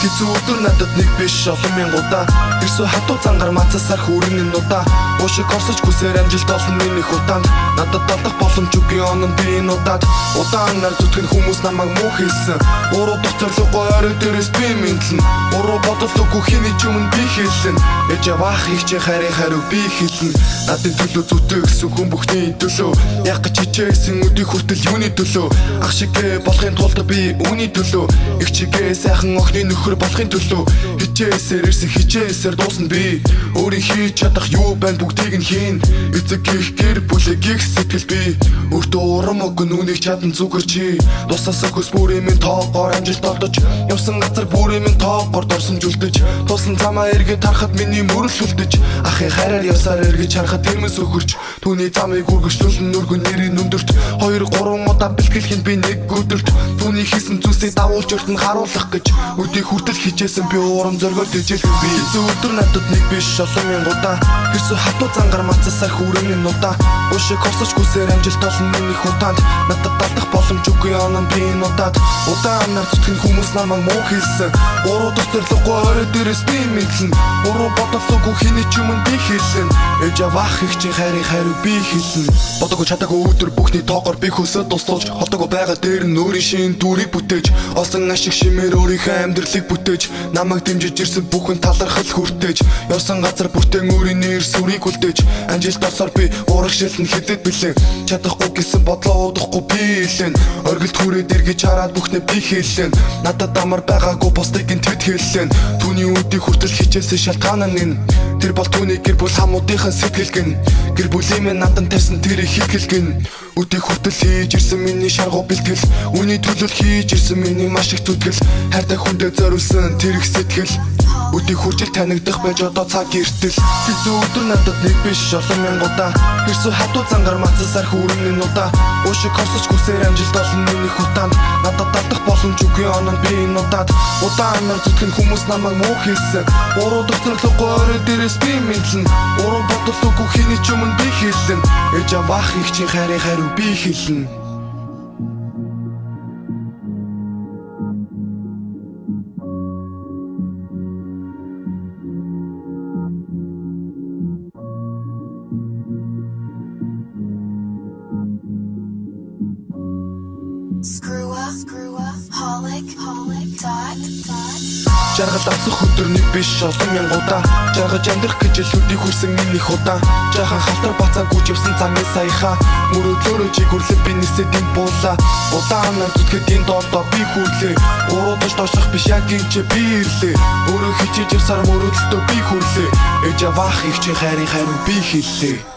Хэцүү өдөр надад нэг биш олон мянгуудаа Тэрсүү хатуу зангаар мацасаар хүрэн нудаа Уушиг орсож хүсээр амжилт олон минийх удаанд Надад алдах боломжгүй онон би энэ удаад Удаан нар зүтгэн хүмүүс намайг муу хийсэн Уруу дох зорилгогүй орой дээрээс би мэдлэн Уруу бодолгүй хийний ч өмнө би хэлсэн Ээж аваах их чи харин хариу би хэлнэ Надын төлөө зүтэх гэсэн хүн бүхний төлөө Яг гэж хичээсэн өдий хүртэл юуны төлөө Ах шигээ болохын тулд би үүний төлөө Их чигээ сайхан охины нөхөр болохын төлөө Хичээсээр ирсэн хичээсээр дуусна би Өөрийн хийж чадах юу байна бүгдийг нь хийн Эцэг гих гэр бүлэг гих сэтгэл би Өөртөө урам өгөн үнийг чадан зүгэр чи Тусаасаа хөс бүрийн минь тоогоор амжилт олдож Явсан газар бүрийн минь тоогоор дорсомжулдэж Тусан замаа эргээд харахад миний мөрөл үлдэж Ахын хараар явсаар эргэж харахад тэрмэс өхөрч Түүний замыг үргэжлүүлэн нүргэн нэрийн өндөрт 2-3 удаа бэлтгэлэхэд би нэг өдөрт Түүний хийсэн зүйлсийг дагуулж өртөн харуулах гэж Өдий хүртэл хичээсэн би уурам зоргоор тэжээлхэн би Хэцүү өдөр надад нэг биш олон мянгуудаа Тэрсүү хатуу зангаар мацасаар хүрэн нудаа Уушиг орсож хүсээр амжилт олон минийх удаанд Надад алдах боломжгүй онон би энэ удаад Удаан нар зүтгэн хүмүүс намайг муу хийсэн Уруу дох зорилгогүй орой дээрээс би мэдлэн Уруу бодолгүй хийний ч өмнө би хэлсэн Ээж аваах их чи харин хариу би хэлнэ Бодоогүй чадаагүй өдөр бүхний тоогоор би хөсөд туслуулж Холдоогүй байгаа дээр нь өөрийн шин дүрийг бүтээж Олсон ашиг шимээр өөрийнхөө амьдралыг бүтээж Намайг дэмжиж ирсэн бүхэн талархал хүртээж Явсан газар бүртэн өөрийн нэр сүрийг үлдээж Амжилт орсоор би урагшилн хэзээд билэн Чадахгүй гэсэн бодлоо удахгүй би хэлэн Оргилд хүрээд эргэж хараад бүхнээ би хэлэн Надад амар байгаагүй бусдыг нь тэд хэлэн Түүний үдий хүртэл хичээсэн шалтгаан нь Тэр бол түүний гэр бүл хамуудынхаа сэтгэлгэн Гэр бүлийн минь надан тавьсан тэрийг хийхэлгэн Өдий хүртэл хийж ирсэн миний шаргуу бэлтгэл Үүний төлөв хийж ирсэн миний маш их зүтгэл Хайртай хүндээ зориулсан тэр их сэтгэл Өдий хүртэл танигдах байж одоо цаг эртэл Хэцүү өдөр надад нэг биш олон мянгуудаа Тэрсүү хатуу зангаар мацасаар хүрэн нудаа Уушиг орсож хүсээр амжилт олон минийх удаанд Надад алдах боломжгүй онон би энэ удаад Удаан нар зүтгэн хүмүүс намайг муу хийсэн Уруу дох зорилгогүй орой дээрээс би мэдлэн Уруу бодолгүй хийний ч өмнө би хэлсэн Ээж аваах их чи харин хариу би хэлнэ Жаргал авсах өдөр нэг биш олон мянгуудаа Жаргаж амьдрах гэж өдий хүрсэн минийх удаан Жаахан халтар бацаа гүйж явсан замын саяхаа Мөрөдлөөрөө чиг хүрлээ би нисээд энэ буулаа Удаан нар зүтгэхэд энэ доордоо би хүрлээ Уруудаж доошлох биш яг энэ ч би ирлээ Өөрөө хичээж явсаар мөрөдлөлтөө би хүрлээ Ээж аваах их чи харин хариу би хэллээ